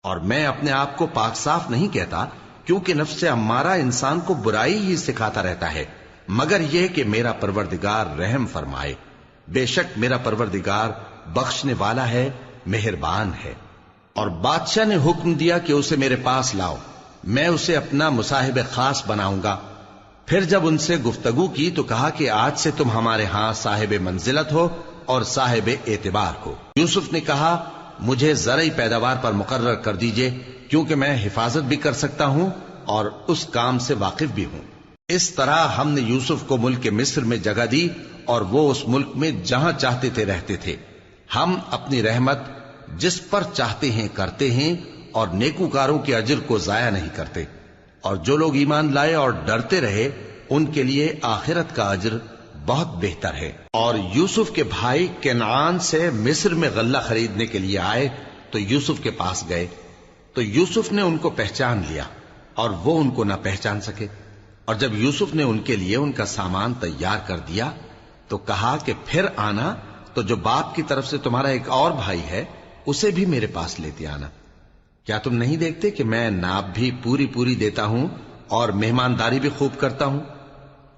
اور میں اپنے آپ کو پاک صاف نہیں کہتا، کیونکہ نفس امارہ انسان کو برائی ہی سکھاتا رہتا ہے، مگر یہ کہ میرا پروردگار رحم فرمائے۔ بے شک میرا پروردگار بخشنے والا ہے، مہربان ہے۔ اور بادشاہ نے حکم دیا کہ اسے میرے پاس لاؤ، میں اسے اپنا مصاحب خاص بناؤں گا۔ پھر جب ان سے گفتگو کی تو کہا کہ آج سے تم ہمارے ہاں صاحب منزلت ہو اور صاحب اعتبار ہو۔ یوسف نے کہا مجھے زرعی پیداوار پر مقرر کر دیجئے، کیونکہ میں حفاظت بھی کر سکتا ہوں اور اس کام سے واقف بھی ہوں۔ اس طرح ہم نے یوسف کو ملک مصر میں جگہ دی اور وہ اس ملک میں جہاں چاہتے تھے رہتے تھے۔ ہم اپنی رحمت جس پر چاہتے ہیں کرتے ہیں اور نیکوکاروں کے اجر کو ضائع نہیں کرتے، اور جو لوگ ایمان لائے اور ڈرتے رہے ان کے لیے آخرت کا اجر بہت بہتر ہے۔ اور یوسف کے بھائی کنعان سے مصر میں غلہ خریدنے کے لیے آئے تو یوسف کے پاس گئے، تو یوسف نے ان کو پہچان لیا اور وہ ان کو نہ پہچان سکے۔ اور جب یوسف نے ان کے لیے ان کا سامان تیار کر دیا تو کہا کہ پھر آنا تو جو باپ کی طرف سے تمہارا ایک اور بھائی ہے اسے بھی میرے پاس لیتے آنا۔ کیا تم نہیں دیکھتے کہ میں ناب بھی پوری پوری دیتا ہوں اور مہمانداری بھی خوب کرتا ہوں؟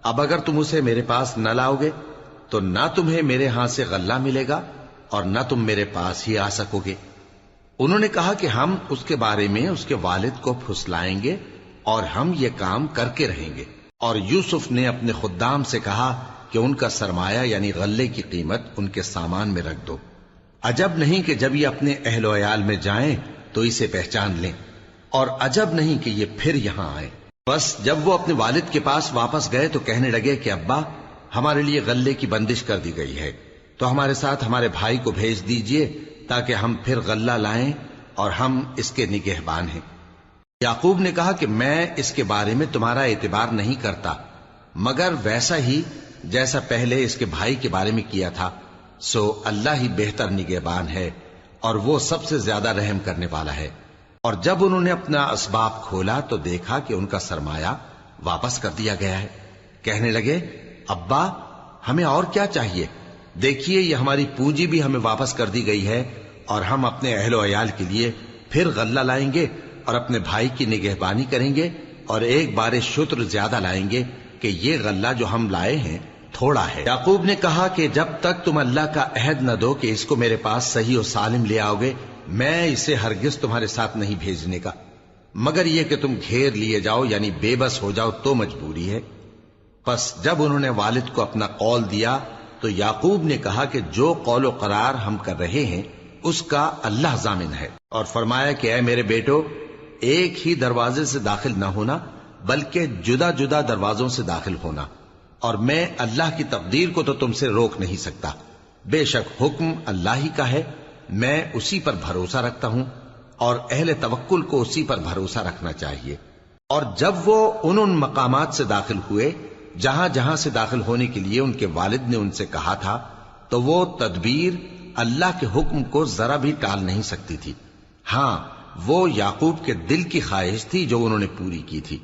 اب اگر تم اسے میرے پاس نہ لاؤ گے تو نہ تمہیں میرے ہاں سے غلہ ملے گا اور نہ تم میرے پاس ہی آ سکو گے۔ انہوں نے کہا کہ ہم اس کے بارے میں اس کے والد کو پھسلائیں گے اور ہم یہ کام کر کے رہیں گے۔ اور یوسف نے اپنے خدام سے کہا کہ ان کا سرمایہ یعنی غلے کی قیمت ان کے سامان میں رکھ دو۔ عجب نہیں کہ جب یہ اپنے اہل و عیال میں جائیں تو اسے پہچان لیں، اور عجب نہیں کہ یہ پھر یہاں آئیں۔ بس جب وہ اپنے والد کے پاس واپس گئے تو کہنے لگے کہ ابا ہمارے لیے غلے کی بندش کر دی گئی ہے، تو ہمارے ساتھ ہمارے بھائی کو بھیج دیجئے تاکہ ہم پھر غلہ لائیں اور ہم اس کے نگہبان ہیں۔ یعقوب نے کہا کہ میں اس کے بارے میں تمہارا اعتبار نہیں کرتا، مگر ویسا ہی جیسا پہلے اس کے بھائی کے بارے میں کیا تھا، سو اللہ ہی بہتر نگہبان ہے اور وہ سب سے زیادہ رحم کرنے والا ہے۔ اور جب انہوں نے اپنا اسباب کھولا تو دیکھا کہ ان کا سرمایہ واپس کر دیا گیا ہے۔ کہنے لگے ابا ہمیں اور کیا چاہیے؟ دیکھیے یہ ہماری پونجی بھی ہمیں واپس کر دی گئی ہے، اور ہم اپنے اہل و عیال کے لیے پھر غلہ لائیں گے اور اپنے بھائی کی نگہبانی کریں گے، اور ایک بار شتر زیادہ لائیں گے کہ یہ غلہ جو ہم لائے ہیں تھوڑا ہے۔ یعقوب نے کہا کہ جب تک تم اللہ کا عہد نہ دو کہ اس کو میرے پاس صحیح و سالم لے آؤ گے، میں اسے ہرگز تمہارے ساتھ نہیں بھیجنے کا، مگر یہ کہ تم گھیر لیے جاؤ یعنی بے بس ہو جاؤ تو مجبوری ہے۔ پس جب انہوں نے والد کو اپنا قول دیا تو یعقوب نے کہا کہ جو قول و قرار ہم کر رہے ہیں اس کا اللہ ضامن ہے، اور فرمایا کہ اے میرے بیٹو ایک ہی دروازے سے داخل نہ ہونا بلکہ جدا جدا دروازوں سے داخل ہونا، اور میں اللہ کی تقدیر کو تو تم سے روک نہیں سکتا۔ بے شک حکم اللہ ہی کا ہے، میں اسی پر بھروسہ رکھتا ہوں، اور اہل توکل کو اسی پر بھروسہ رکھنا چاہیے۔ اور جب وہ ان مقامات سے داخل ہوئے جہاں جہاں سے داخل ہونے کے لیے ان کے والد نے ان سے کہا تھا، تو وہ تدبیر اللہ کے حکم کو ذرا بھی ٹال نہیں سکتی تھی۔ ہاں وہ یعقوب کے دل کی خواہش تھی جو انہوں نے پوری کی تھی،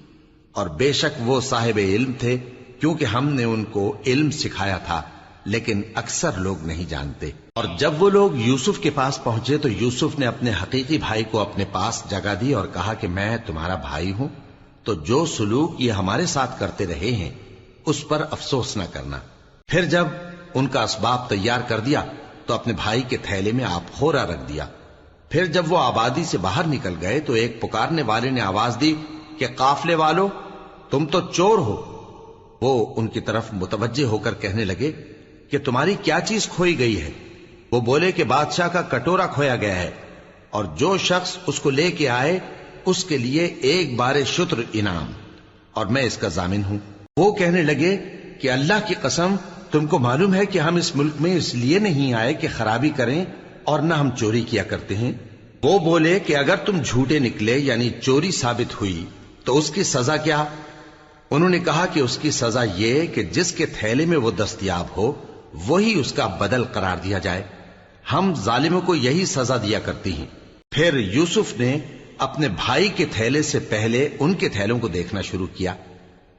اور بے شک وہ صاحب علم تھے، کیونکہ ہم نے ان کو علم سکھایا تھا، لیکن اکثر لوگ نہیں جانتے۔ اور جب وہ لوگ یوسف کے پاس پہنچے تو یوسف نے اپنے حقیقی بھائی کو اپنے پاس جگہ دی اور کہا کہ میں تمہارا بھائی ہوں، تو جو سلوک یہ ہمارے ساتھ کرتے رہے ہیں اس پر افسوس نہ کرنا۔ پھر جب ان کا اسباب تیار کر دیا تو اپنے بھائی کے تھیلے میں آپ خورا رکھ دیا۔ پھر جب وہ آبادی سے باہر نکل گئے تو ایک پکارنے والے نے آواز دی کہ قافلے والو تم تو چور ہو۔ وہ ان کی طرف متوجہ ہو کر کہنے لگے کہ تمہاری کیا چیز کھوئی گئی ہے؟ وہ بولے کہ بادشاہ کا کٹورا کھویا گیا ہے، اور جو شخص اس کو لے کے آئے اس کے لیے ایک بار شتر انعام، اور میں اس کا ضامن ہوں۔ وہ کہنے لگے کہ اللہ کی قسم تم کو معلوم ہے کہ ہم اس ملک میں اس لیے نہیں آئے کہ خرابی کریں اور نہ ہم چوری کیا کرتے ہیں۔ وہ بولے کہ اگر تم جھوٹے نکلے یعنی چوری ثابت ہوئی تو اس کی سزا کیا؟ انہوں نے کہا کہ اس کی سزا یہ کہ جس کے تھیلے میں وہ دستیاب ہو وہی اس کا بدل قرار دیا جائے، ہم ظالموں کو یہی سزا دیا کرتی ہیں۔ پھر یوسف نے اپنے بھائی کے تھیلے سے پہلے ان کے تھیلوں کو دیکھنا شروع کیا،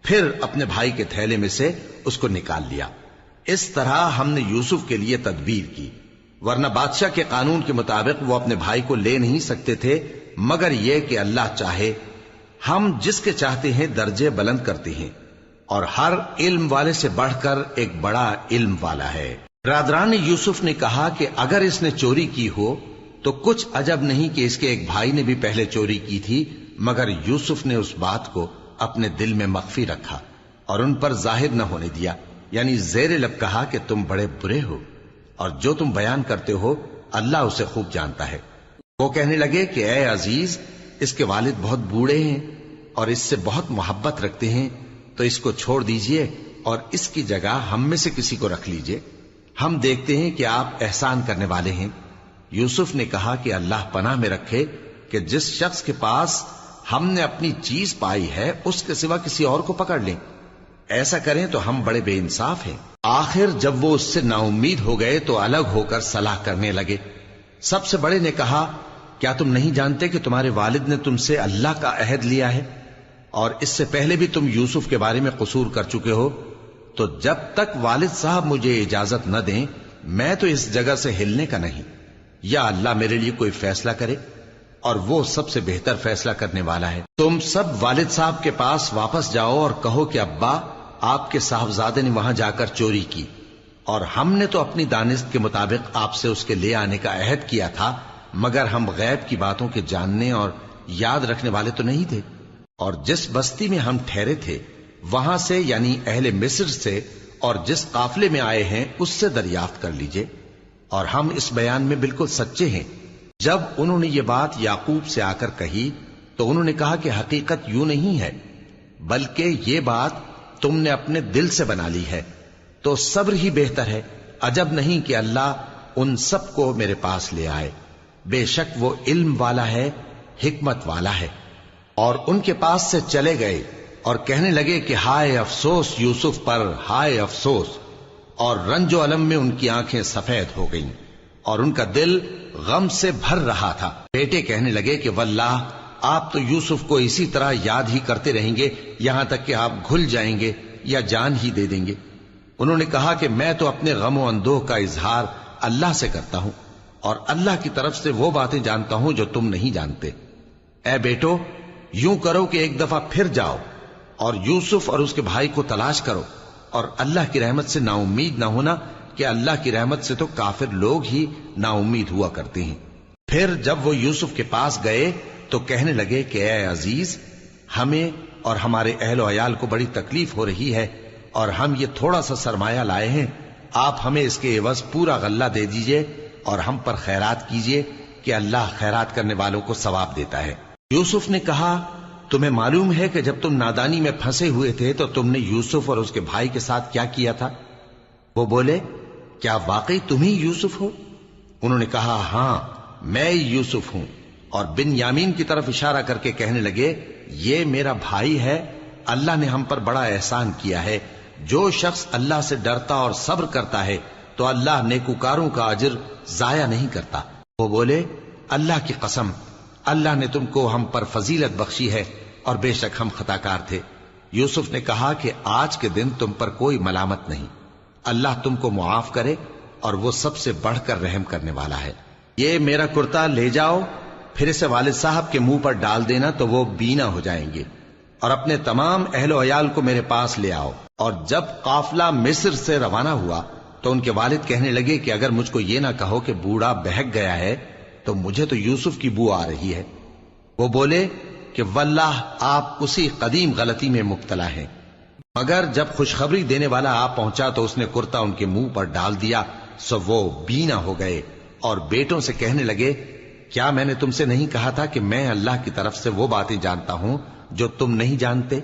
پھر اپنے بھائی کے تھیلے میں سے اس کو نکال لیا۔ اس طرح ہم نے یوسف کے لیے تدبیر کی، ورنہ بادشاہ کے قانون کے مطابق وہ اپنے بھائی کو لے نہیں سکتے تھے مگر یہ کہ اللہ چاہے ہم جس کے چاہتے ہیں درجے بلند کرتے ہیں، اور ہر علم والے سے بڑھ کر ایک بڑا علم والا ہے۔ برادران یوسف نے کہا کہ اگر اس نے چوری کی ہو تو کچھ عجب نہیں کہ اس کے ایک بھائی نے بھی پہلے چوری کی تھی، مگر یوسف نے اس بات کو اپنے دل میں مخفی رکھا اور ان پر ظاہر نہ ہونے دیا، یعنی زیر لب کہا کہ تم بڑے برے ہو اور جو تم بیان کرتے ہو اللہ اسے خوب جانتا ہے۔ وہ کہنے لگے کہ اے عزیز، اس کے والد بہت بوڑھے ہیں اور اس سے بہت محبت رکھتے ہیں، تو اس کو چھوڑ دیجئے اور اس کی جگہ ہم میں سے کسی کو رکھ لیجئے، ہم دیکھتے ہیں کہ آپ احسان کرنے والے ہیں۔ یوسف نے کہا کہ اللہ پناہ میں رکھے کہ جس شخص کے پاس ہم نے اپنی چیز پائی ہے اس کے سوا کسی اور کو پکڑ لیں، ایسا کریں تو ہم بڑے بے انصاف ہیں۔ آخر جب وہ اس سے نا امید ہو گئے تو الگ ہو کر صلاح کرنے لگے۔ سب سے بڑے نے کہا، کیا تم نہیں جانتے کہ تمہارے والد نے تم سے اللہ کا عہد لیا ہے اور اس سے پہلے بھی تم یوسف کے بارے میں قصور کر چکے ہو؟ تو جب تک والد صاحب مجھے اجازت نہ دیں میں تو اس جگہ سے ہلنے کا نہیں، یا اللہ میرے لیے کوئی فیصلہ کرے، اور وہ سب سے بہتر فیصلہ کرنے والا ہے۔ تم سب والد صاحب کے پاس واپس جاؤ اور کہو کہ ابا، آپ کے صاحبزادے نے وہاں جا کر چوری کی، اور ہم نے تو اپنی دانست کے مطابق آپ سے اس کے لے آنے کا عہد کیا تھا، مگر ہم غیب کی باتوں کے جاننے اور یاد رکھنے والے تو نہیں تھے، اور جس بستی میں ہم ٹھہرے تھے وہاں سے، یعنی اہل مصر سے، اور جس قافلے میں آئے ہیں اس سے دریافت کر لیجئے، اور ہم اس بیان میں بالکل سچے ہیں۔ جب انہوں نے یہ بات یعقوب سے آ کر کہی تو انہوں نے کہا کہ حقیقت یوں نہیں ہے، بلکہ یہ بات تم نے اپنے دل سے بنا لی ہے، تو صبر ہی بہتر ہے۔ عجب نہیں کہ اللہ ان سب کو میرے پاس لے آئے، بے شک وہ علم والا ہے، حکمت والا ہے۔ اور ان کے پاس سے چلے گئے اور کہنے لگے کہ ہائے افسوس یوسف پر، ہائے افسوس، اور رنج و الم میں ان کی آنکھیں سفید ہو گئیں اور ان کا دل غم سے بھر رہا تھا۔ بیٹے کہنے لگے کہ واللہ آپ تو یوسف کو اسی طرح یاد ہی کرتے رہیں گے یہاں تک کہ آپ گھل جائیں گے یا جان ہی دے دیں گے۔ انہوں نے کہا کہ میں تو اپنے غم و اندوہ کا اظہار اللہ سے کرتا ہوں، اور اللہ کی طرف سے وہ باتیں جانتا ہوں جو تم نہیں جانتے۔ اے بیٹو، یوں کرو کہ ایک دفعہ پھر جاؤ اور یوسف اور اس کے بھائی کو تلاش کرو، اور اللہ کی رحمت سے نا امید نہ ہونا کہ اللہ کی رحمت سے تو کافر لوگ ہی نا امید ہوا کرتے ہیں۔ پھر جب وہ یوسف کے پاس گئے تو کہنے لگے کہ اے عزیز، ہمیں اور ہمارے اہل و عیال کو بڑی تکلیف ہو رہی ہے، اور ہم یہ تھوڑا سا سرمایہ لائے ہیں، آپ ہمیں اس کے عوض پورا غلہ دے دیجئے اور ہم پر خیرات کیجئے کہ اللہ خیرات کرنے والوں کو ثواب دیتا ہے۔ یوسف نے کہا، تمہیں معلوم ہے کہ جب تم نادانی میں پھنسے ہوئے تھے تو تم نے یوسف اور اس کے بھائی کے ساتھ کیا کیا تھا؟ وہ بولے، کیا واقعی تم ہی یوسف ہو؟ انہوں نے کہا، ہاں میں یوسف ہوں، اور بن یامین کی طرف اشارہ کر کے کہنے لگے، یہ میرا بھائی ہے، اللہ نے ہم پر بڑا احسان کیا ہے۔ جو شخص اللہ سے ڈرتا اور صبر کرتا ہے تو اللہ نیکوکاروں کا اجر ضائع نہیں کرتا۔ وہ بولے، اللہ کی قسم، اللہ نے تم کو ہم پر فضیلت بخشی ہے اور بے شک ہم خطاکار تھے۔ یوسف نے کہا کہ آج کے دن تم پر کوئی ملامت نہیں، اللہ تم کو معاف کرے، اور وہ سب سے بڑھ کر رحم کرنے والا ہے۔ یہ میرا کرتا لے جاؤ، پھر اسے والد صاحب کے منہ پر ڈال دینا تو وہ بینا ہو جائیں گے، اور اپنے تمام اہل و عیال کو میرے پاس لے آؤ۔ اور جب قافلہ مصر سے روانہ ہوا تو ان کے والد کہنے لگے کہ اگر مجھ کو یہ نہ کہو کہ بوڑھا بہک گیا ہے تو مجھے تو یوسف کی بو آ رہی ہے۔ وہ بولے کہ واللہ آپ اسی قدیم غلطی میں مبتلا ہیں۔ مگر جب خوشخبری دینے والا آپ پہنچا تو اس نے کرتا ان کے منہ پر ڈال دیا، سو وہ بینا ہو گئے، اور بیٹوں سے کہنے لگے، کیا میں نے تم سے نہیں کہا تھا کہ میں اللہ کی طرف سے وہ باتیں جانتا ہوں جو تم نہیں جانتے؟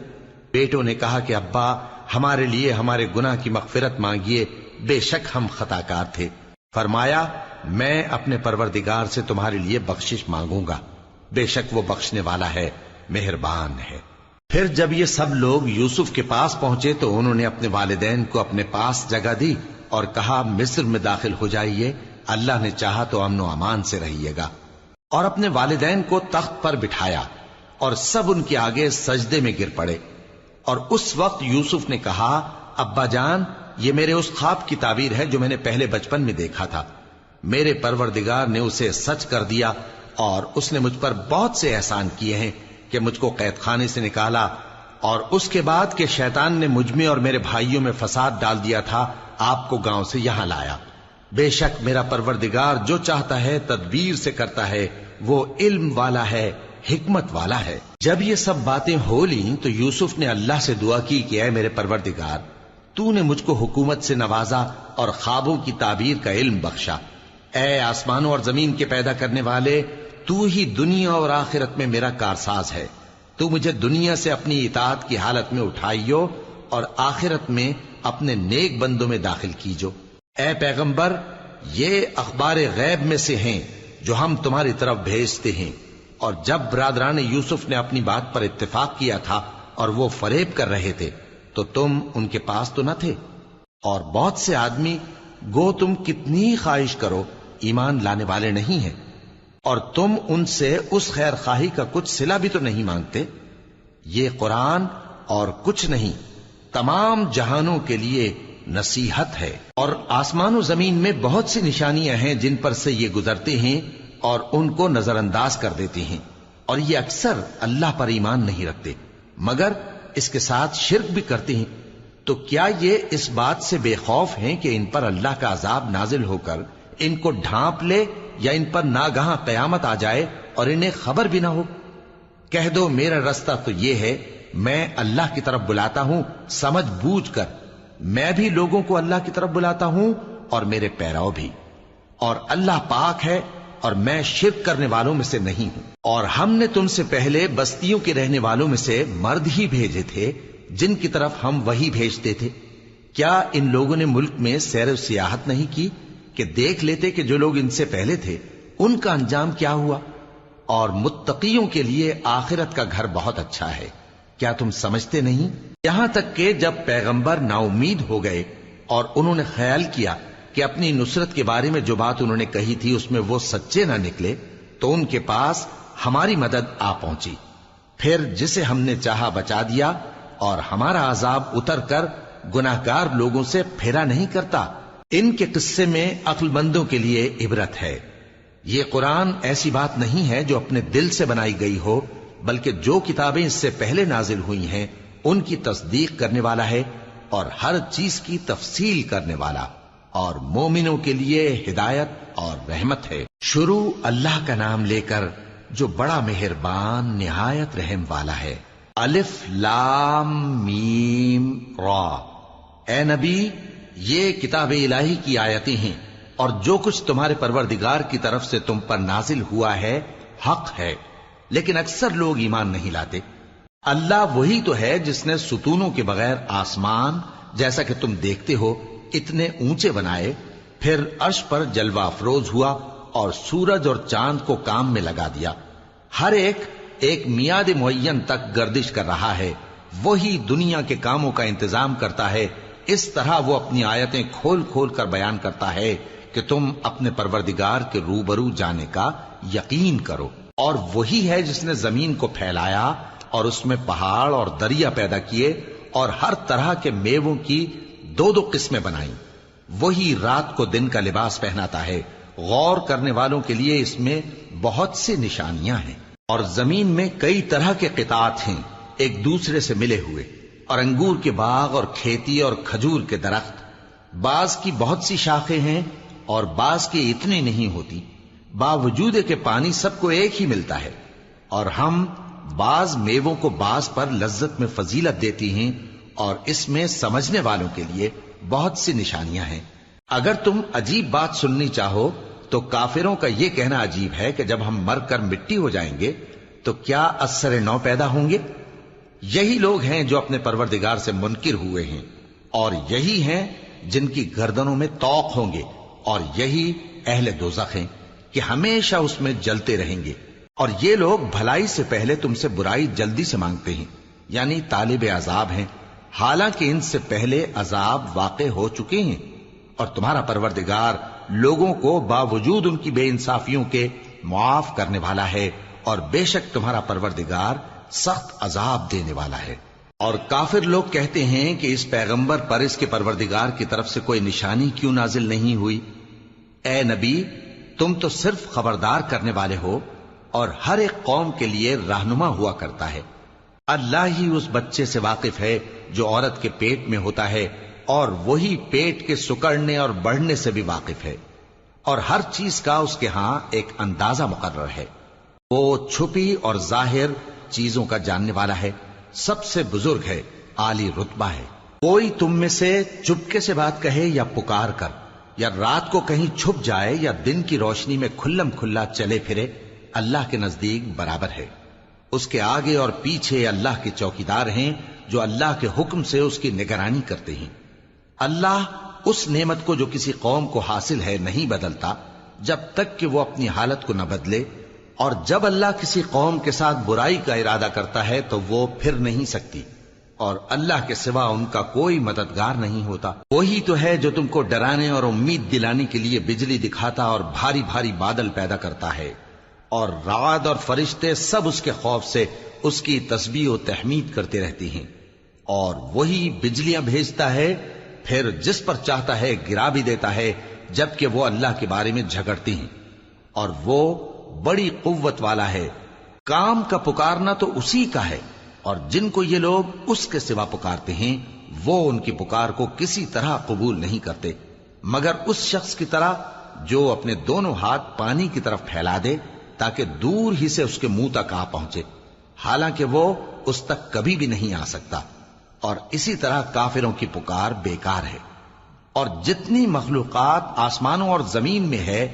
بیٹوں نے کہا کہ ابا، ہمارے لیے ہمارے گناہ کی مغفرت مانگیے، بے شک ہم خطاکار تھے۔ فرمایا، میں اپنے پروردگار سے تمہارے لیے بخشش مانگوں گا، بے شک وہ بخشنے والا ہے، مہربان ہے۔ پھر جب یہ سب لوگ یوسف کے پاس پہنچے تو انہوں نے اپنے والدین کو اپنے پاس جگہ دی اور کہا، مصر میں داخل ہو جائیے، اللہ نے چاہا تو امن و امان سے رہیے گا۔ اور اپنے والدین کو تخت پر بٹھایا اور سب ان کے آگے سجدے میں گر پڑے۔ اور اس وقت یوسف نے کہا، ابا جان، یہ میرے اس خواب کی تعبیر ہے جو میں نے پہلے بچپن میں دیکھا تھا، میرے پروردگار نے اسے سچ کر دیا اور اس نے مجھ پر بہت سے احسان کیے ہیں کہ مجھ کو قید خانے سے نکالا، اور اس کے بعد کہ شیطان نے مجھ میں اور میرے بھائیوں میں فساد ڈال دیا تھا، آپ کو گاؤں سے یہاں لایا۔ بے شک میرا پروردگار جو چاہتا ہے تدبیر سے کرتا ہے، وہ علم والا ہے، حکمت والا ہے۔ جب یہ سب باتیں ہو لیں تو یوسف نے اللہ سے دعا کی کہ اے میرے پروردگار، تو نے مجھ کو حکومت سے نوازا اور خوابوں کی تعبیر کا علم بخشا۔ اے آسمانوں اور زمین کے پیدا کرنے والے، تو ہی دنیا اور آخرت میں میرا کارساز ہے۔ تو مجھے دنیا سے اپنی اطاعت کی حالت میں اٹھائیو اور آخرت میں اپنے نیک بندوں میں داخل کیجو۔ اے پیغمبر، یہ اخبار غیب میں سے ہیں جو ہم تمہاری طرف بھیجتے ہیں۔ اور جب برادران یوسف نے اپنی بات پر اتفاق کیا تھا اور وہ فریب کر رہے تھے تو تم ان کے پاس تو نہ تھے، اور بہت سے آدمی گو تم کتنی خواہش کرو ایمان لانے والے نہیں ہیں، اور تم ان سے اس خیر خواہی کا کچھ صلہ بھی تو نہیں مانگتے۔ یہ قرآن اور کچھ نہیں تمام جہانوں کے لیے نصیحت ہے، اور آسمان و زمین میں بہت سی نشانیاں ہیں جن پر سے یہ گزرتے ہیں اور ان کو نظر انداز کر دیتے ہیں، اور یہ اکثر اللہ پر ایمان نہیں رکھتے مگر اس کے ساتھ شرک بھی کرتے ہیں۔ تو کیا یہ اس بات سے بے خوف ہیں کہ ان پر اللہ کا عذاب نازل ہو کر ان کو ڈھانپ لے، یا ان پر ناگہاں قیامت آ جائے اور انہیں خبر بھی نہ ہو؟ کہہ دو میرا رستہ تو یہ ہے، میں اللہ کی طرف بلاتا ہوں سمجھ بوجھ کر، میں بھی لوگوں کو اللہ کی طرف بلاتا ہوں اور میرے پیراؤ بھی، اور اللہ پاک ہے اور میں شرک کرنے والوں میں سے نہیں ہوں۔ اور ہم نے تم سے پہلے بستیوں کے رہنے والوں میں سے مرد ہی بھیجے تھے جن کی طرف ہم وہی بھیجتے تھے۔ کیا ان لوگوں نے ملک میں سیر و سیاحت نہیں کی کہ دیکھ لیتے کہ جو لوگ ان سے پہلے تھے ان کا انجام کیا ہوا؟ اور متقیوں کے لیے آخرت کا گھر بہت اچھا ہے، کیا تم سمجھتے نہیں؟ یہاں تک کہ جب پیغمبر نا امید ہو گئے اور انہوں نے خیال کیا کہ اپنی نصرت کے بارے میں جو بات انہوں نے کہی تھی اس میں وہ سچے نہ نکلے، تو ان کے پاس ہماری مدد آ پہنچی، پھر جسے ہم نے چاہا بچا دیا، اور ہمارا عذاب اتر کر گناہگار لوگوں سے پھیرا نہیں کرتا۔ ان کے قصے میں عقل مندوں کے لیے عبرت ہے۔ یہ قرآن ایسی بات نہیں ہے جو اپنے دل سے بنائی گئی ہو، بلکہ جو کتابیں اس سے پہلے نازل ہوئی ہیں ان کی تصدیق کرنے والا ہے اور ہر چیز کی تفصیل کرنے والا، اور مومنوں کے لیے ہدایت اور رحمت ہے۔ شروع اللہ کا نام لے کر جو بڑا مہربان نہایت رحم والا ہے۔ الف لام میم را۔ اے نبی، یہ کتاب الہی کی آیتیں ہیں، اور جو کچھ تمہارے پروردگار کی طرف سے تم پر نازل ہوا ہے حق ہے، لیکن اکثر لوگ ایمان نہیں لاتے۔ اللہ وہی تو ہے جس نے ستونوں کے بغیر آسمان جیسا کہ تم دیکھتے ہو اتنے اونچے بنائے، پھر عرش پر جلوہ افروز ہوا اور سورج اور چاند کو کام میں لگا دیا، ہر ایک میعاد معین تک گردش کر رہا ہے۔ وہی دنیا کے کاموں کا انتظام کرتا ہے، اس طرح وہ اپنی آیتیں کھول کھول کر بیان کرتا ہے کہ تم اپنے پروردگار کے روبرو جانے کا یقین کرو۔ اور وہی ہے جس نے زمین کو پھیلایا اور اس میں پہاڑ اور دریا پیدا کیے اور ہر طرح کے میووں کی دو دو قسمیں بنائیں۔ وہی رات کو دن کا لباس پہناتا ہے، غور کرنے والوں کے لیے اس میں بہت سی نشانیاں ہیں۔ اور زمین میں کئی طرح کے قطعات ہیں ایک دوسرے سے ملے ہوئے، اور انگور کے باغ اور کھیتی اور کھجور کے درخت، بعض کی بہت سی شاخیں ہیں اور بعض کی اتنی نہیں ہوتی، باوجود کہ پانی سب کو ایک ہی ملتا ہے۔ اور ہم بعض میووں کو بعض پر لذت میں فضیلت دیتی ہیں، اور اس میں سمجھنے والوں کے لیے بہت سی نشانیاں ہیں۔ اگر تم عجیب بات سننی چاہو تو کافروں کا یہ کہنا عجیب ہے کہ جب ہم مر کر مٹی ہو جائیں گے تو کیا از سر نو پیدا ہوں گے؟ یہی لوگ ہیں جو اپنے پروردگار سے منکر ہوئے ہیں، اور یہی ہیں جن کی گردنوں میں طوق ہوں گے، اور یہی اہل دوزخ ہیں کہ ہمیشہ اس میں جلتے رہیں گے۔ اور یہ لوگ بھلائی سے پہلے تم سے برائی جلدی سے مانگتے ہیں، یعنی طالب عذاب ہیں، حالانکہ ان سے پہلے عذاب واقع ہو چکے ہیں۔ اور تمہارا پروردگار لوگوں کو باوجود ان کی بے انصافیوں کے معاف کرنے والا ہے، اور بے شک تمہارا پروردگار سخت عذاب دینے والا ہے۔ اور کافر لوگ کہتے ہیں کہ اس پیغمبر پر اس کے پروردگار کی طرف سے کوئی نشانی کیوں نازل نہیں ہوئی؟ اے نبی، تم تو صرف خبردار کرنے والے ہو، اور ہر ایک قوم کے لیے رہنما ہوا کرتا ہے۔ اللہ ہی اس بچے سے واقف ہے جو عورت کے پیٹ میں ہوتا ہے، اور وہی پیٹ کے سکڑنے اور بڑھنے سے بھی واقف ہے، اور ہر چیز کا اس کے ہاں ایک اندازہ مقرر ہے۔ وہ چھپی اور ظاہر چیزوں کا جاننے والا ہے، سب سے بزرگ ہے، عالی رتبہ ہے۔ کوئی تم میں سے چپکے سے بات کہے یا پکار کر، یا رات کو کہیں چھپ جائے یا دن کی روشنی میں کھلم کھلا چلے پھرے، اللہ کے نزدیک برابر ہے۔ اس کے آگے اور پیچھے اللہ کے چوکیدار ہیں جو اللہ کے حکم سے اس کی نگرانی کرتے ہیں۔ اللہ اس نعمت کو جو کسی قوم کو حاصل ہے نہیں بدلتا جب تک کہ وہ اپنی حالت کو نہ بدلے، اور جب اللہ کسی قوم کے ساتھ برائی کا ارادہ کرتا ہے تو وہ پھر نہیں سکتی، اور اللہ کے سوا ان کا کوئی مددگار نہیں ہوتا۔ وہی تو ہے جو تم کو ڈرانے اور امید دلانے کے لیے بجلی دکھاتا اور بھاری بھاری بادل پیدا کرتا ہے، اور رعد اور فرشتے سب اس کے خوف سے اس کی تسبیح و تحمید کرتے رہتے ہیں۔ اور وہی بجلیاں بھیجتا ہے، پھر جس پر چاہتا ہے گرا بھی دیتا ہے، جبکہ وہ اللہ کے بارے میں جھگڑتے ہیں، اور وہ بڑی قوت والا ہے۔ کام کا پکارنا تو اسی کا ہے، اور جن کو یہ لوگ اس کے سوا پکارتے ہیں وہ ان کی پکار کو کسی طرح قبول نہیں کرتے، مگر اس شخص کی طرح جو اپنے دونوں ہاتھ پانی کی طرف پھیلا دے تاکہ دور ہی سے اس کے منہ تک آ پہنچے، حالانکہ وہ اس تک کبھی بھی نہیں آ سکتا۔ اور اسی طرح کافروں کی پکار بیکار ہے۔ اور جتنی مخلوقات آسمانوں اور زمین میں ہے،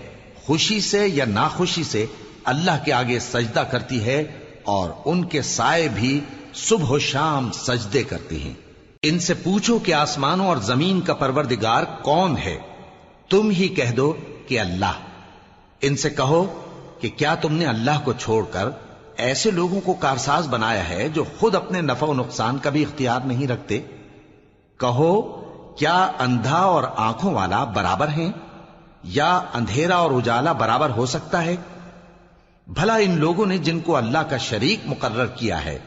خوشی سے یا ناخوشی سے اللہ کے آگے سجدہ کرتی ہے، اور ان کے سائے بھی صبح و شام سجدے کرتے ہیں۔ ان سے پوچھو کہ آسمانوں اور زمین کا پروردگار کون ہے؟ تم ہی کہہ دو کہ اللہ۔ ان سے کہو کہ کیا تم نے اللہ کو چھوڑ کر ایسے لوگوں کو کارساز بنایا ہے جو خود اپنے نفع و نقصان کا بھی اختیار نہیں رکھتے؟ کہو کیا اندھا اور آنکھوں والا برابر ہیں، یا اندھیرا اور اجالا برابر ہو سکتا ہے؟ بھلا ان لوگوں نے جن کو اللہ کا شریک مقرر کیا ہے،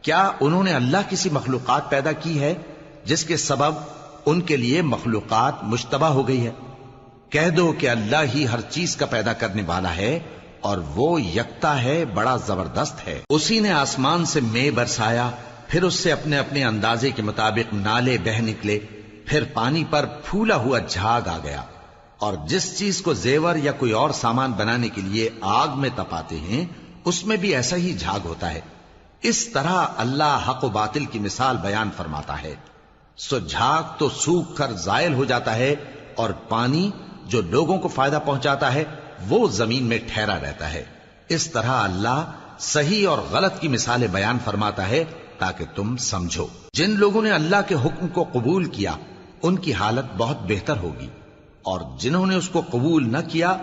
کیا انہوں نے اللہ کسی مخلوقات پیدا کی ہے جس کے سبب ان کے لیے مخلوقات مشتبہ ہو گئی ہے؟ کہہ دو کہ اللہ ہی ہر چیز کا پیدا کرنے والا ہے، اور وہ یکتا ہے، بڑا زبردست ہے۔ اسی نے آسمان سے مے برسایا، پھر اس سے اپنے اپنے اندازے کے مطابق نالے بہ نکلے، پھر پانی پر پھولا ہوا جھاگ آ گیا۔ اور جس چیز کو زیور یا کوئی اور سامان بنانے کے لیے آگ میں تپاتے ہیں اس میں بھی ایسا ہی جھاگ ہوتا ہے۔ اس طرح اللہ حق و باطل کی مثال بیان فرماتا ہے۔ سو جھاگ تو سوکھ کر زائل ہو جاتا ہے، اور پانی جو لوگوں کو فائدہ پہنچاتا ہے وہ زمین میں ٹھہرا رہتا ہے۔ اس طرح اللہ صحیح اور غلط کی مثالیں بیان فرماتا ہے تاکہ تم سمجھو۔ جن لوگوں نے اللہ کے حکم کو قبول کیا ان کی حالت بہت بہتر ہوگی، اور جنہوں نے اس کو قبول نہ کیا،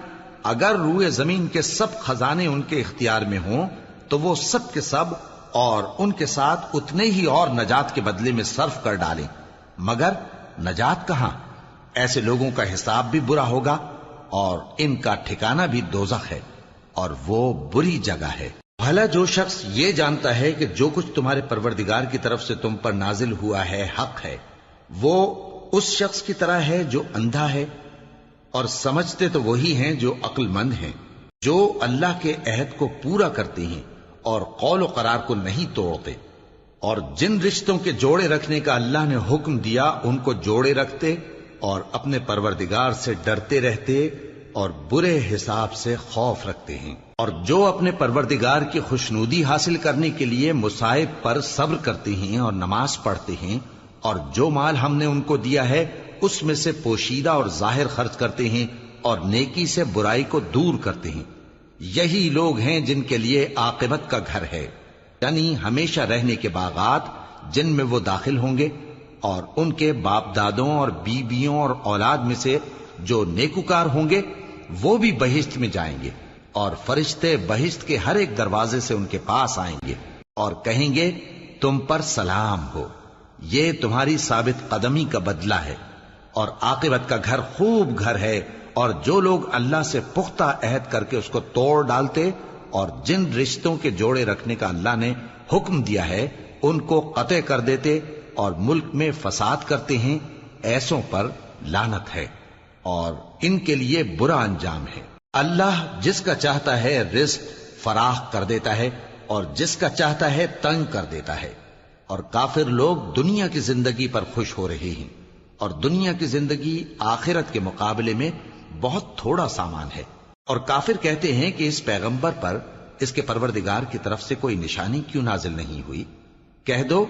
اگر روئے زمین کے سب خزانے ان کے اختیار میں ہوں تو وہ سب کے سب اور ان کے ساتھ اتنے ہی اور نجات کے بدلے میں صرف کر ڈالیں، مگر نجات کہاں؟ ایسے لوگوں کا حساب بھی برا ہوگا، اور ان کا ٹھکانہ بھی دوزخ ہے، اور وہ بری جگہ ہے۔ بھلا جو شخص یہ جانتا ہے کہ جو کچھ تمہارے پروردگار کی طرف سے تم پر نازل ہوا ہے حق ہے، وہ اس شخص کی طرح ہے جو اندھا ہے؟ اور سمجھتے تو وہی ہیں جو عقل مند ہیں، جو اللہ کے عہد کو پورا کرتے ہیں اور قول و قرار کو نہیں توڑتے، اور جن رشتوں کے جوڑے رکھنے کا اللہ نے حکم دیا ان کو جوڑے رکھتے، اور اپنے پروردگار سے ڈرتے رہتے اور برے حساب سے خوف رکھتے ہیں، اور جو اپنے پروردگار کی خوشنودی حاصل کرنے کے لیے مصائب پر صبر کرتے ہیں اور نماز پڑھتے ہیں، اور جو مال ہم نے ان کو دیا ہے اس میں سے پوشیدہ اور ظاہر خرچ کرتے ہیں، اور نیکی سے برائی کو دور کرتے ہیں۔ یہی لوگ ہیں جن کے لیے عاقبت کا گھر ہے، یعنی ہمیشہ رہنے کے باغات جن میں وہ داخل ہوں گے، اور ان کے باپ دادوں اور بیویوں اور اولاد میں سے جو نیکوکار ہوں گے وہ بھی بہشت میں جائیں گے، اور فرشتے بہشت کے ہر ایک دروازے سے ان کے پاس آئیں گے اور کہیں گے تم پر سلام ہو، یہ تمہاری ثابت قدمی کا بدلہ ہے، اور عاقبت کا گھر خوب گھر ہے۔ اور جو لوگ اللہ سے پختہ عہد کر کے اس کو توڑ ڈالتے اور جن رشتوں کے جوڑے رکھنے کا اللہ نے حکم دیا ہے ان کو قطع کر دیتے اور ملک میں فساد کرتے ہیں، ایسوں پر لعنت ہے اور ان کے لیے برا انجام ہے۔ اللہ جس کا چاہتا ہے رزق فراخ کر دیتا ہے اور جس کا چاہتا ہے تنگ کر دیتا ہے۔ اور کافر لوگ دنیا کی زندگی پر خوش ہو رہے ہیں، اور دنیا کی زندگی آخرت کے مقابلے میں بہت تھوڑا سامان ہے۔ اور کافر کہتے ہیں کہ اس پیغمبر پر اس کے پروردگار کی طرف سے کوئی نشانی کیوں نازل نہیں ہوئی؟ کہہ دو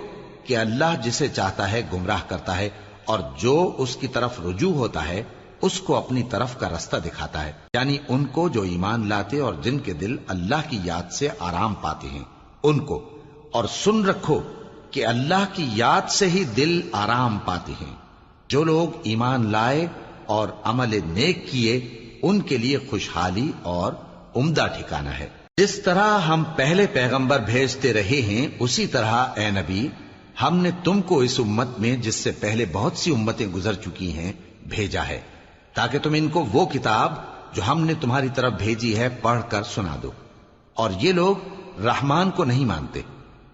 کہ اللہ جسے چاہتا ہے گمراہ کرتا ہے، اور جو اس کی طرف رجوع ہوتا ہے اس کو اپنی طرف کا رستہ دکھاتا ہے، یعنی ان کو جو ایمان لاتے اور جن کے دل اللہ کی یاد سے آرام پاتے ہیں ان کو۔ اور سن رکھو کہ اللہ کی یاد سے ہی دل آرام پاتے ہیں۔ جو لوگ ایمان لائے اور عمل نیک کیے ان کے لیے خوشحالی اور عمدہ ٹھکانہ ہے۔ جس طرح ہم پہلے پیغمبر بھیجتے رہے ہیں اسی طرح اے نبی ہم نے تم کو اس امت میں جس سے پہلے بہت سی امتیں گزر چکی ہیں بھیجا ہے، تاکہ تم ان کو وہ کتاب جو ہم نے تمہاری طرف بھیجی ہے پڑھ کر سنا دو۔ اور یہ لوگ رحمان کو نہیں مانتے۔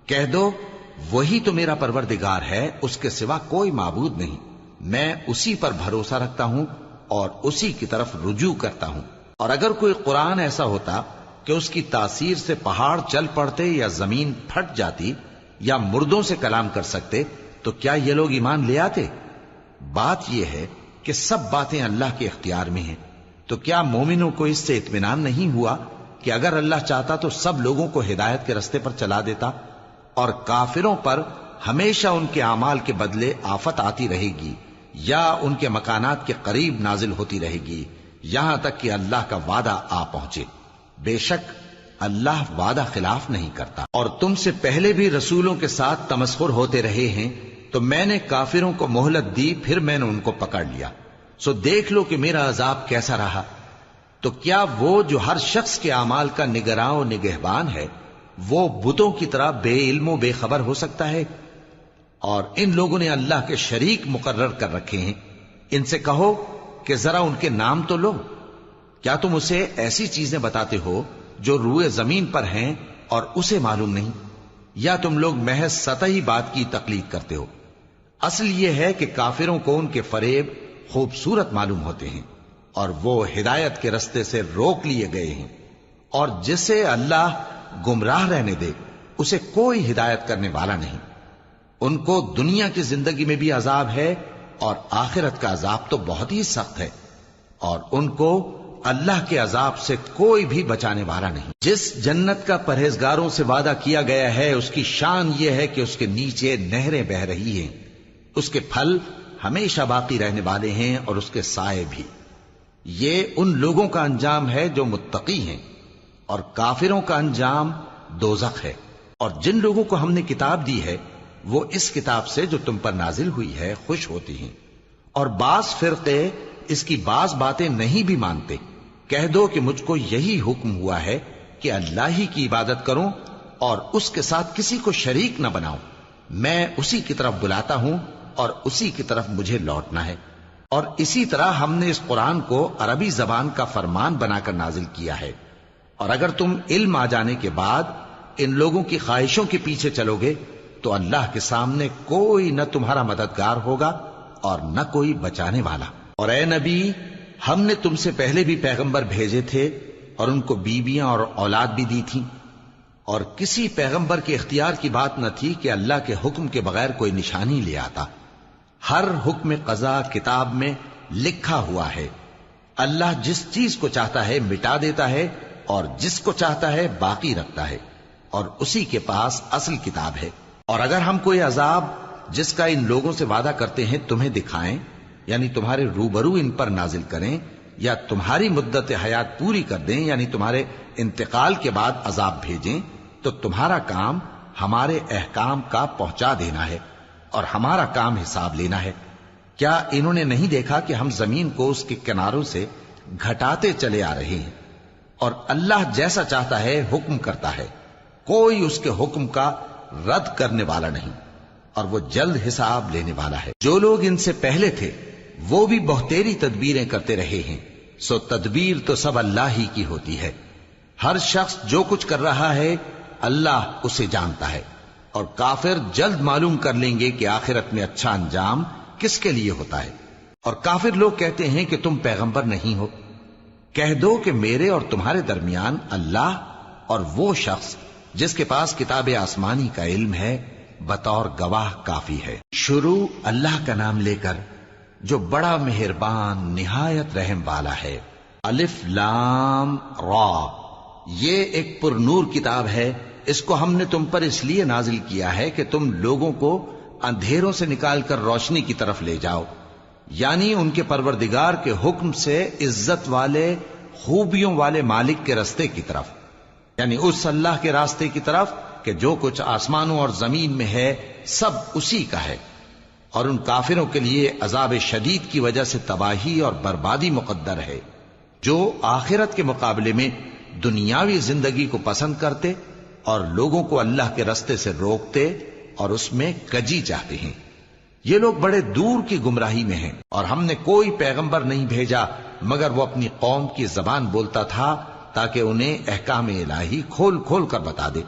کہہ دو وہی تو میرا پروردگار ہے، اس کے سوا کوئی معبود نہیں، میں اسی پر بھروسہ رکھتا ہوں اور اسی کی طرف رجوع کرتا ہوں۔ اور اگر کوئی قرآن ایسا ہوتا کہ اس کی تاثیر سے پہاڑ چل پڑتے یا زمین پھٹ جاتی یا مردوں سے کلام کر سکتے تو کیا یہ لوگ ایمان لے آتے؟ بات یہ ہے کہ سب باتیں اللہ کے اختیار میں ہیں، تو کیا مومنوں کو اس سے اطمینان نہیں ہوا کہ اگر اللہ چاہتا تو سب لوگوں کو ہدایت کے رستے پر چلا دیتا؟ اور کافروں پر ہمیشہ ان کے اعمال کے بدلے آفت آتی رہے گی یا ان کے مکانات کے قریب نازل ہوتی رہے گی یہاں تک کہ اللہ کا وعدہ آ پہنچے۔ بے شک اللہ وعدہ خلاف نہیں کرتا۔ اور تم سے پہلے بھی رسولوں کے ساتھ تمسخر ہوتے رہے ہیں، تو میں نے کافروں کو مہلت دی، پھر میں نے ان کو پکڑ لیا، سو دیکھ لو کہ میرا عذاب کیسا رہا۔ تو کیا وہ جو ہر شخص کے اعمال کا نگراں و نگہبان ہے وہ بتوں کی طرح بے علم و بے خبر ہو سکتا ہے؟ اور ان لوگوں نے اللہ کے شریک مقرر کر رکھے ہیں۔ ان سے کہو کہ ذرا ان کے نام تو لو۔ کیا تم اسے ایسی چیزیں بتاتے ہو جو روئے زمین پر ہیں اور اسے معلوم نہیں، یا تم لوگ محض سطحی بات کی تقلید کرتے ہو؟ اصل یہ ہے کہ کافروں کو ان کے فریب خوبصورت معلوم ہوتے ہیں اور وہ ہدایت کے رستے سے روک لیے گئے ہیں، اور جسے اللہ گمراہ رہنے دے اسے کوئی ہدایت کرنے والا نہیں۔ ان کو دنیا کی زندگی میں بھی عذاب ہے اور آخرت کا عذاب تو بہت ہی سخت ہے، اور ان کو اللہ کے عذاب سے کوئی بھی بچانے والا نہیں۔ جس جنت کا پرہیزگاروں سے وعدہ کیا گیا ہے اس کی شان یہ ہے کہ اس کے نیچے نہریں بہ رہی ہیں، اس کے پھل ہمیشہ باقی رہنے والے ہیں اور اس کے سائے بھی۔ یہ ان لوگوں کا انجام ہے جو متقی ہیں، اور کافروں کا انجام دوزخ ہے۔ اور جن لوگوں کو ہم نے کتاب دی ہے وہ اس کتاب سے جو تم پر نازل ہوئی ہے خوش ہوتی ہیں، اور بعض فرقے اس کی بعض باتیں نہیں بھی مانتے۔ کہہ دو کہ مجھ کو یہی حکم ہوا ہے کہ اللہ ہی کی عبادت کروں اور اس کے ساتھ کسی کو شریک نہ بناؤں، میں اسی کی طرف بلاتا ہوں اور اسی کی طرف مجھے لوٹنا ہے۔ اور اسی طرح ہم نے اس قرآن کو عربی زبان کا فرمان بنا کر نازل کیا ہے، اور اگر تم علم آ جانے کے بعد ان لوگوں کی خواہشوں کے پیچھے چلو گے تو اللہ کے سامنے کوئی نہ تمہارا مددگار ہوگا اور نہ کوئی بچانے والا۔ اور اے نبی ہم نے تم سے پہلے بھی پیغمبر بھیجے تھے اور ان کو بیویاں اور اولاد بھی دی تھیں، اور کسی پیغمبر کے اختیار کی بات نہ تھی کہ اللہ کے حکم کے بغیر کوئی نشانی لے آتا۔ ہر حکم قضا کتاب میں لکھا ہوا ہے۔ اللہ جس چیز کو چاہتا ہے مٹا دیتا ہے اور جس کو چاہتا ہے باقی رکھتا ہے، اور اسی کے پاس اصل کتاب ہے۔ اور اگر ہم کوئی عذاب جس کا ان لوگوں سے وعدہ کرتے ہیں تمہیں دکھائیں، یعنی تمہارے روبرو ان پر نازل کریں، یا تمہاری مدت حیات پوری کر دیں، یعنی تمہارے انتقال کے بعد عذاب بھیجیں، تو تمہارا کام ہمارے احکام کا پہنچا دینا ہے اور ہمارا کام حساب لینا ہے۔ کیا انہوں نے نہیں دیکھا کہ ہم زمین کو اس کے کناروں سے گھٹاتے چلے آ رہے ہیں، اور اللہ جیسا چاہتا ہے حکم کرتا ہے، کوئی اس کے حکم کا رد کرنے والا نہیں، اور وہ جلد حساب لینے والا ہے۔ جو لوگ ان سے پہلے تھے وہ بھی بہتیری تدبیریں کرتے رہے ہیں، سو تدبیر تو سب اللہ ہی کی ہوتی ہے۔ ہر شخص جو کچھ کر رہا ہے اللہ اسے جانتا ہے، اور کافر جلد معلوم کر لیں گے کہ آخرت میں اچھا انجام کس کے لیے ہوتا ہے۔ اور کافر لوگ کہتے ہیں کہ تم پیغمبر نہیں ہو۔ کہہ دو کہ میرے اور تمہارے درمیان اللہ اور وہ شخص جس کے پاس کتاب آسمانی کا علم ہے بطور گواہ کافی ہے۔ شروع اللہ کا نام لے کر جو بڑا مہربان نہایت رحم والا ہے۔ الف لام را، یہ ایک پر نور کتاب ہے، اس کو ہم نے تم پر اس لیے نازل کیا ہے کہ تم لوگوں کو اندھیروں سے نکال کر روشنی کی طرف لے جاؤ، یعنی ان کے پروردگار کے حکم سے عزت والے خوبیوں والے مالک کے راستے کی طرف، یعنی اس اللہ کے راستے کی طرف کہ جو کچھ آسمانوں اور زمین میں ہے سب اسی کا ہے۔ اور ان کافروں کے لیے عذاب شدید کی وجہ سے تباہی اور بربادی مقدر ہے، جو آخرت کے مقابلے میں دنیاوی زندگی کو پسند کرتے اور لوگوں کو اللہ کے راستے سے روکتے اور اس میں کجی چاہتے ہیں۔ یہ لوگ بڑے دور کی گمراہی میں ہیں، اور ہم نے کوئی پیغمبر نہیں بھیجا مگر وہ اپنی قوم کی زبان بولتا تھا تاکہ انہیں احکام الہی کھول کھول کر بتا دے۔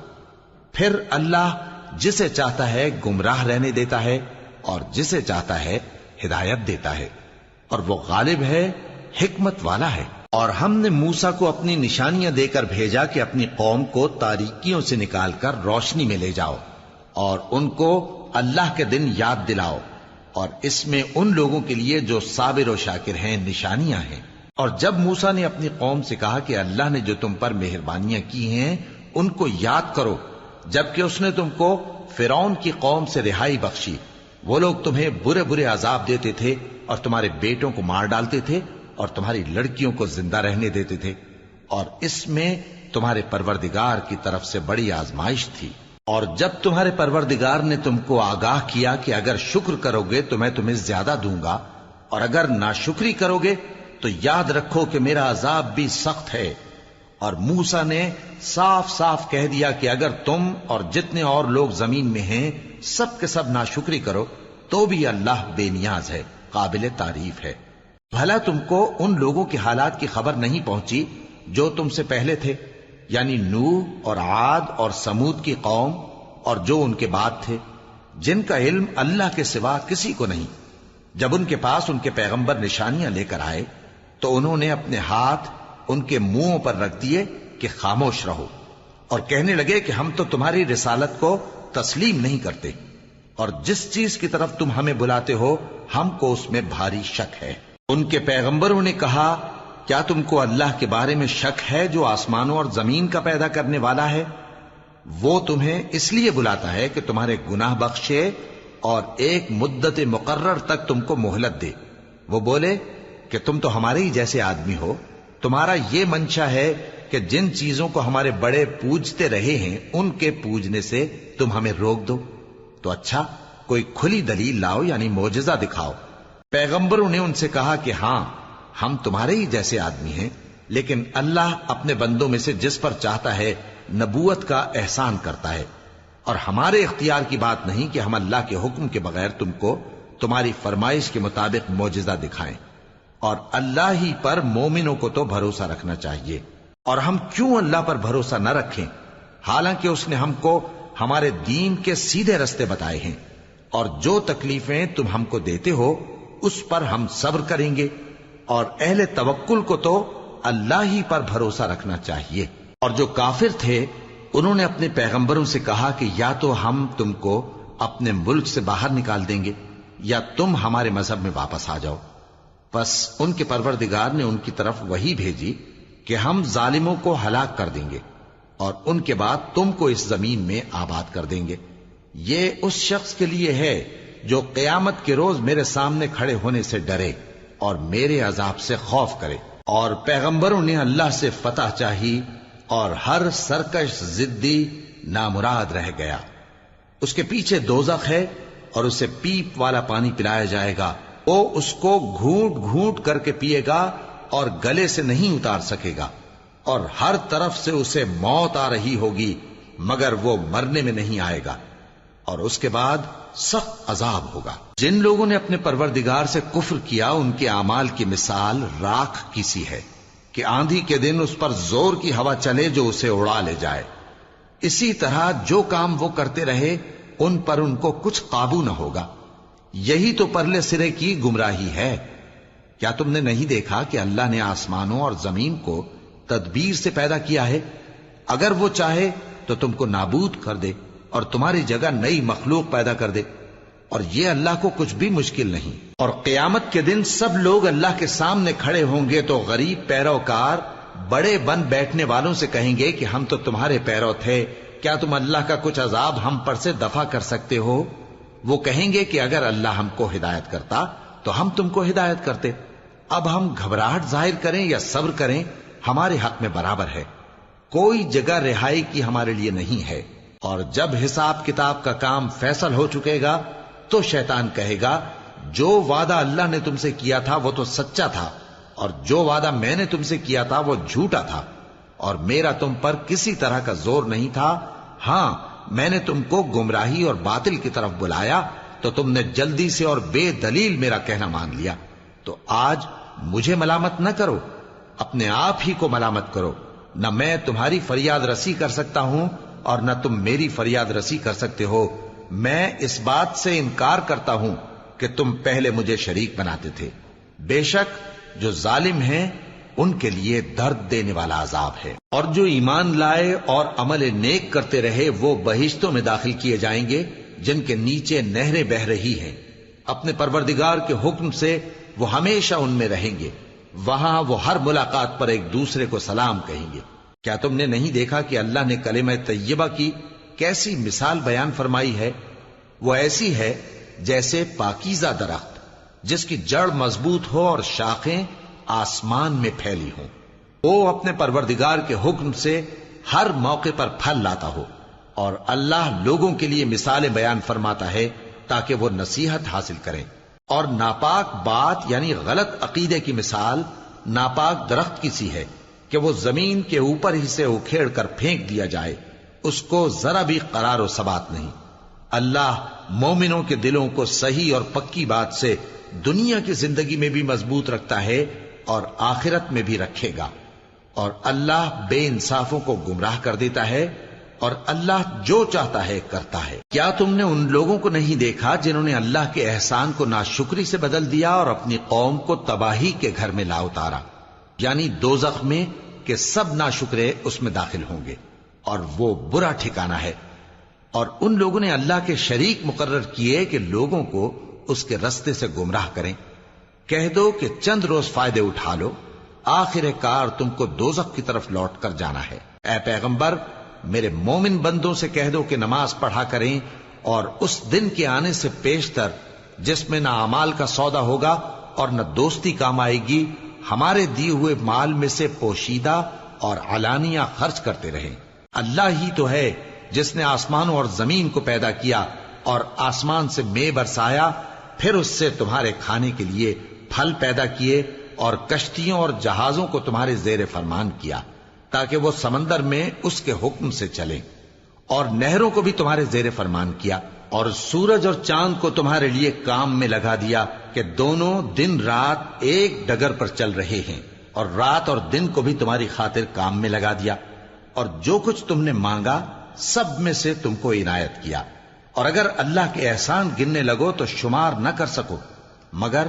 پھر اللہ جسے چاہتا ہے گمراہ رہنے دیتا ہے اور جسے چاہتا ہے ہدایت دیتا ہے، اور وہ غالب ہے، حکمت والا ہے۔ اور ہم نے موسیٰ کو اپنی نشانیاں دے کر بھیجا کہ اپنی قوم کو تاریکیوں سے نکال کر روشنی میں لے جاؤ اور ان کو اللہ کے دن یاد دلاؤ، اور اس میں ان لوگوں کے لیے جو صابر و شاکر ہیں نشانیاں ہیں۔ اور جب موسیٰ نے اپنی قوم سے کہا کہ اللہ نے جو تم پر مہربانیاں کی ہیں ان کو یاد کرو، جبکہ اس نے تم کو فرعون کی قوم سے رہائی بخشی، وہ لوگ تمہیں برے برے عذاب دیتے تھے اور تمہارے بیٹوں کو مار ڈالتے تھے اور تمہاری لڑکیوں کو زندہ رہنے دیتے تھے، اور اس میں تمہارے پروردگار کی طرف سے بڑی آزمائش تھی۔ اور جب تمہارے پروردگار نے تم کو آگاہ کیا کہ اگر شکر کرو گے تو میں تمہیں زیادہ دوں گا، اور اگر ناشکری کرو گے تو یاد رکھو کہ میرا عذاب بھی سخت ہے۔ اور موسیٰ نے صاف صاف کہہ دیا کہ اگر تم اور جتنے اور لوگ زمین میں ہیں سب کے سب ناشکری کرو تو بھی اللہ بے نیاز ہے، قابل تعریف ہے۔ بھلا تم کو ان لوگوں کے حالات کی خبر نہیں پہنچی جو تم سے پہلے تھے، یعنی نوح اور عاد اور سمود کی قوم اور جو ان کے بعد تھے، جن کا علم اللہ کے سوا کسی کو نہیں۔ جب ان کے پاس ان کے پیغمبر نشانیاں لے کر آئے تو انہوں نے اپنے ہاتھ ان کے منہوں پر رکھ دیے کہ خاموش رہو، اور کہنے لگے کہ ہم تو تمہاری رسالت کو تسلیم نہیں کرتے، اور جس چیز کی طرف تم ہمیں بلاتے ہو ہم کو اس میں بھاری شک ہے۔ ان کے پیغمبروں نے کہا، کیا تم کو اللہ کے بارے میں شک ہے جو آسمانوں اور زمین کا پیدا کرنے والا ہے؟ وہ تمہیں اس لیے بلاتا ہے کہ تمہارے گناہ بخشے اور ایک مدت مقرر تک تم کو مہلت دے۔ وہ بولے کہ تم تو ہمارے ہی جیسے آدمی ہو، تمہارا یہ منشا ہے کہ جن چیزوں کو ہمارے بڑے پوجتے رہے ہیں ان کے پوجنے سے تم ہمیں روک دو، تو اچھا کوئی کھلی دلیل لاؤ، یعنی معجزہ دکھاؤ۔ پیغمبروں نے ان سے کہا کہ ہاں ہم تمہارے ہی جیسے آدمی ہیں، لیکن اللہ اپنے بندوں میں سے جس پر چاہتا ہے نبوت کا احسان کرتا ہے، اور ہمارے اختیار کی بات نہیں کہ ہم اللہ کے حکم کے بغیر تم کو تمہاری فرمائش کے مطابق معجزہ دکھائیں، اور اللہ ہی پر مومنوں کو تو بھروسہ رکھنا چاہیے۔ اور ہم کیوں اللہ پر بھروسہ نہ رکھیں حالانکہ اس نے ہم کو ہمارے دین کے سیدھے رستے بتائے ہیں، اور جو تکلیفیں تم ہم کو دیتے ہو اس پر ہم صبر کریں گے، اور اہل توکل کو تو اللہ ہی پر بھروسہ رکھنا چاہیے۔ اور جو کافر تھے انہوں نے اپنے پیغمبروں سے کہا کہ یا تو ہم تم کو اپنے ملک سے باہر نکال دیں گے یا تم ہمارے مذہب میں واپس آ جاؤ۔ بس ان کے پروردگار نے ان کی طرف وحی بھیجی کہ ہم ظالموں کو ہلاک کر دیں گے اور ان کے بعد تم کو اس زمین میں آباد کر دیں گے۔ یہ اس شخص کے لیے ہے جو قیامت کے روز میرے سامنے کھڑے ہونے سے ڈرے اور میرے عذاب سے خوف کرے۔ اور پیغمبروں نے اللہ سے فتح چاہی اور ہر سرکش ضدی نامراد رہ گیا۔ اس کے پیچھے دوزخ ہے اور اسے پیپ والا پانی پلایا جائے گا، وہ اس کو گھونٹ گھونٹ کر کے پیے گا اور گلے سے نہیں اتار سکے گا، اور ہر طرف سے اسے موت آ رہی ہوگی مگر وہ مرنے میں نہیں آئے گا، اور اس کے بعد سخت عذاب ہوگا۔ جن لوگوں نے اپنے پروردگار سے کفر کیا ان کے اعمال کی مثال راکھ کی سی ہے کہ آندھی کے دن اس پر زور کی ہوا چلے جو اسے اڑا لے جائے۔ اسی طرح جو کام وہ کرتے رہے ان پر ان کو کچھ قابو نہ ہوگا۔ یہی تو پرلے سرے کی گمراہی ہے۔ کیا تم نے نہیں دیکھا کہ اللہ نے آسمانوں اور زمین کو تدبیر سے پیدا کیا ہے، اگر وہ چاہے تو تم کو نابود کر دے اور تمہاری جگہ نئی مخلوق پیدا کر دے، اور یہ اللہ کو کچھ بھی مشکل نہیں۔ اور قیامت کے دن سب لوگ اللہ کے سامنے کھڑے ہوں گے تو غریب پیروکار بڑے بن بیٹھنے والوں سے کہیں گے کہ ہم تو تمہارے پیرو تھے، کیا تم اللہ کا کچھ عذاب ہم پر سے دفع کر سکتے ہو؟ وہ کہیں گے کہ اگر اللہ ہم کو ہدایت کرتا تو ہم تم کو ہدایت کرتے۔ اب ہم گھبراہٹ ظاہر کریں یا صبر کریں ہمارے حق میں برابر ہے، کوئی جگہ رہائی کی ہمارے لیے نہیں ہے۔ اور جب حساب کتاب کا کام فیصل ہو چکے گا تو شیطان کہے گا جو وعدہ اللہ نے تم سے کیا تھا وہ تو سچا تھا، اور جو وعدہ میں نے تم سے کیا تھا وہ جھوٹا تھا، اور میرا تم پر کسی طرح کا زور نہیں تھا۔ ہاں، میں نے تم کو گمراہی اور باطل کی طرف بلایا تو تم نے جلدی سے اور بے دلیل میرا کہنا مان لیا۔ تو آج مجھے ملامت نہ کرو، اپنے آپ ہی کو ملامت کرو۔ نہ میں تمہاری فریاد رسی کر سکتا ہوں اور نہ تم میری فریاد رسی کر سکتے ہو۔ میں اس بات سے انکار کرتا ہوں کہ تم پہلے مجھے شریک بناتے تھے۔ بے شک جو ظالم ہیں ان کے لیے درد دینے والا عذاب ہے۔ اور جو ایمان لائے اور عمل نیک کرتے رہے وہ بہشتوں میں داخل کیے جائیں گے جن کے نیچے نہریں بہ رہی ہیں۔ اپنے پروردگار کے حکم سے وہ ہمیشہ ان میں رہیں گے، وہاں وہ ہر ملاقات پر ایک دوسرے کو سلام کہیں گے۔ کیا تم نے نہیں دیکھا کہ اللہ نے کلمہ طیبہ کی کیسی مثال بیان فرمائی ہے؟ وہ ایسی ہے جیسے پاکیزہ درخت جس کی جڑ مضبوط ہو اور شاخیں آسمان میں پھیلی ہوں۔ وہ اپنے پروردگار کے حکم سے ہر موقع پر پھل لاتا ہو، اور اللہ لوگوں کے لیے مثالیں بیان فرماتا ہے تاکہ وہ نصیحت حاصل کریں۔ اور ناپاک بات یعنی غلط عقیدے کی مثال ناپاک درخت کی سی ہے کہ وہ زمین کے اوپر ہی سے اکھیڑ کر پھینک دیا جائے، اس کو ذرا بھی قرار و ثبات نہیں۔ اللہ مومنوں کے دلوں کو صحیح اور پکی بات سے دنیا کی زندگی میں بھی مضبوط رکھتا ہے اور آخرت میں بھی رکھے گا، اور اللہ بے انصافوں کو گمراہ کر دیتا ہے، اور اللہ جو چاہتا ہے کرتا ہے۔ کیا تم نے ان لوگوں کو نہیں دیکھا جنہوں نے اللہ کے احسان کو ناشکری سے بدل دیا اور اپنی قوم کو تباہی کے گھر میں لا اتارا، یعنی دوزخ میں، کہ سب ناشکرے اس میں داخل ہوں گے اور وہ برا ٹھکانہ ہے۔ اور ان لوگوں نے اللہ کے شریک مقرر کیے کہ لوگوں کو اس کے رستے سے گمراہ کریں۔ کہہ دو کہ چند روز فائدے اٹھا لو، آخر کار تم کو دوزخ کی طرف لوٹ کر جانا ہے۔ اے پیغمبر، میرے مومن بندوں سے کہہ دو کہ نماز پڑھا کریں، اور اس دن کے آنے سے پیشتر جس میں نہ اعمال کا سودا ہوگا اور نہ دوستی کام آئے گی، ہمارے دیے ہوئے مال میں سے پوشیدہ اور علانیہ خرچ کرتے رہیں۔ اللہ ہی تو ہے جس نے آسمانوں اور زمین کو پیدا کیا اور آسمان سے مے برسایا، پھر اس سے تمہارے کھانے کے لیے پھل پیدا کیے اور کشتیوں اور جہازوں کو تمہارے زیر فرمان کیا تاکہ وہ سمندر میں اس کے حکم سے چلیں، اور نہروں کو بھی تمہارے زیر فرمان کیا، اور سورج اور چاند کو تمہارے لیے کام میں لگا دیا کہ دونوں دن رات ایک ڈگر پر چل رہے ہیں، اور رات اور دن کو بھی تمہاری خاطر کام میں لگا دیا، اور جو کچھ تم نے مانگا سب میں سے تم کو عنایت کیا، اور اگر اللہ کے احسان گننے لگو تو شمار نہ کر سکو، مگر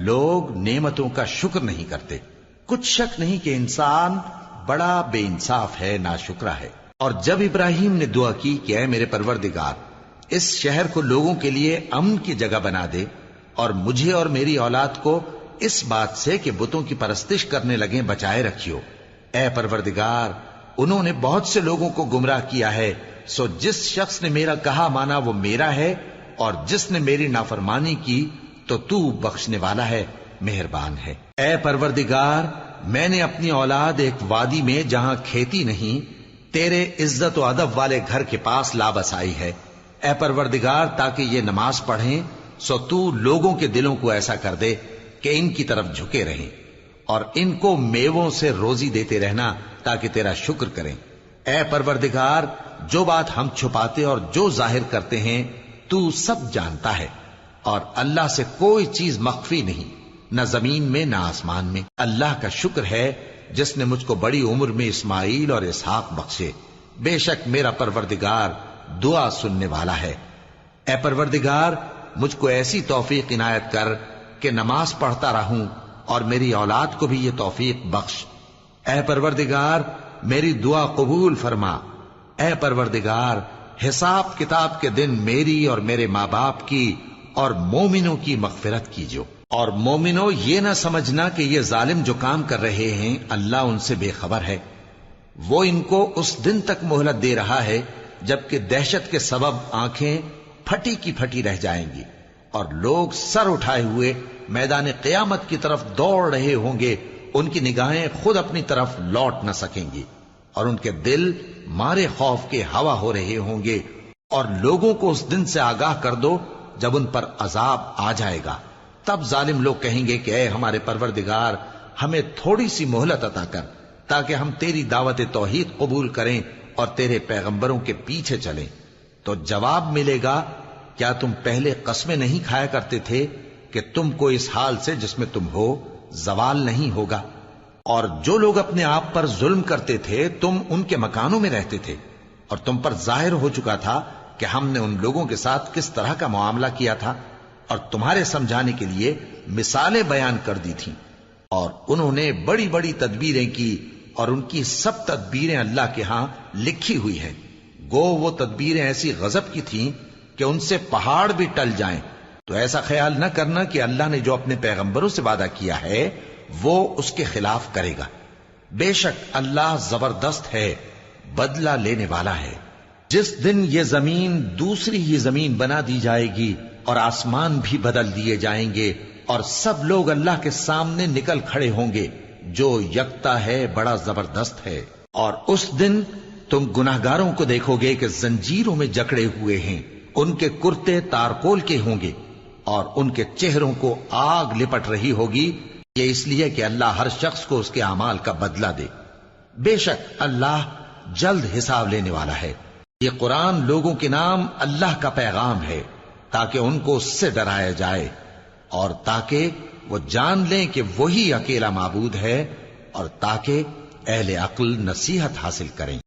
لوگ نعمتوں کا شکر نہیں کرتے۔ کچھ شک نہیں کہ انسان بڑا بے انصاف ہے، ناشکرا ہے۔ اور جب ابراہیم نے دعا کی کہ اے میرے پروردگار، اس شہر کو لوگوں کے لیے امن کی جگہ بنا دے، اور مجھے اور میری اولاد کو اس بات سے کہ بتوں کی پرستش کرنے لگیں بچائے رکھیو۔ اے پروردگار، انہوں نے بہت سے لوگوں کو گمراہ کیا ہے، سو جس شخص نے میرا کہا مانا وہ میرا ہے، اور جس نے میری نافرمانی کی تو تو بخشنے والا ہے، مہربان ہے۔ اے پروردگار، میں نے اپنی اولاد ایک وادی میں جہاں کھیتی نہیں، تیرے عزت و ادب والے گھر کے پاس لا بسائی ہے۔ اے پروردگار، تاکہ یہ نماز پڑھیں، سو تو لوگوں کے دلوں کو ایسا کر دے کہ ان کی طرف جھکے رہیں، اور ان کو میووں سے روزی دیتے رہنا تاکہ تیرا شکر کریں۔ اے پروردگار، جو بات ہم چھپاتے اور جو ظاہر کرتے ہیں تو سب جانتا ہے، اور اللہ سے کوئی چیز مخفی نہیں، نہ زمین میں نہ آسمان میں۔ اللہ کا شکر ہے جس نے مجھ کو بڑی عمر میں اسماعیل اور اسحاق بخشے، بے شک میرا پروردگار دعا سننے والا ہے۔ اے پروردگار، مجھ کو ایسی توفیق عنایت کر کہ نماز پڑھتا رہوں، اور میری اولاد کو بھی یہ توفیق بخش۔ اے پروردگار، میری دعا قبول فرما۔ اے پروردگار، حساب کتاب کے دن میری اور میرے ماں باپ کی اور مومنوں کی مغفرت کیجو۔ اور مومنوں، یہ نہ سمجھنا کہ یہ ظالم جو کام کر رہے ہیں اللہ ان سے بے خبر ہے۔ وہ ان کو اس دن تک مہلت دے رہا ہے جبکہ دہشت کے سبب آنکھیں پھٹی کی پھٹی رہ جائیں گی اور لوگ سر اٹھائے ہوئے میدان قیامت کی طرف دوڑ رہے ہوں گے۔ ان کی نگاہیں خود اپنی طرف لوٹ نہ سکیں گی اور ان کے دل مارے خوف کے ہوا ہو رہے ہوں گے۔ اور لوگوں کو اس دن سے آگاہ کر دو جب ان پر عذاب آ جائے گا۔ تب ظالم لوگ کہیں گے کہ اے ہمارے پروردگار، ہمیں تھوڑی سی مہلت عطا کر تاکہ ہم تیری دعوت توحید قبول کریں اور تیرے پیغمبروں کے پیچھے چلیں۔ تو جواب ملے گا، کیا تم پہلے قسمیں نہیں کھایا کرتے تھے کہ تم کو اس حال سے جس میں تم ہو زوال نہیں ہوگا؟ اور جو لوگ اپنے آپ پر ظلم کرتے تھے تم ان کے مکانوں میں رہتے تھے، اور تم پر ظاہر ہو چکا تھا کہ ہم نے ان لوگوں کے ساتھ کس طرح کا معاملہ کیا تھا، اور تمہارے سمجھانے کے لیے مثالیں بیان کر دی تھیں۔ اور انہوں نے بڑی بڑی تدبیریں کی، اور ان کی سب تدبیریں اللہ کے ہاں لکھی ہوئی ہیں۔ گو وہ تدبیریں ایسی غضب کی تھیں کہ ان سے پہاڑ بھی ٹل جائیں۔ تو ایسا خیال نہ کرنا کہ اللہ نے جو اپنے پیغمبروں سے وعدہ کیا ہے وہ اس کے خلاف کرے گا۔ بے شک اللہ زبردست ہے، بدلہ لینے والا ہے۔ جس دن یہ زمین دوسری ہی زمین بنا دی جائے گی اور آسمان بھی بدل دیے جائیں گے اور سب لوگ اللہ کے سامنے نکل کھڑے ہوں گے، جو یکتا ہے بڑا زبردست ہے۔ اور اس دن تم گناہگاروں کو دیکھو گے کہ زنجیروں میں جکڑے ہوئے ہیں، ان کے کرتے تارکول کے ہوں گے اور ان کے چہروں کو آگ لپٹ رہی ہوگی، یہ اس لیے کہ اللہ ہر شخص کو اس کے اعمال کا بدلہ دے۔ بے شک اللہ جلد حساب لینے والا ہے۔ یہ قرآن لوگوں کے نام اللہ کا پیغام ہے تاکہ ان کو اس سے ڈرایا جائے اور تاکہ وہ جان لیں کہ وہی اکیلا معبود ہے، اور تاکہ اہل عقل نصیحت حاصل کریں۔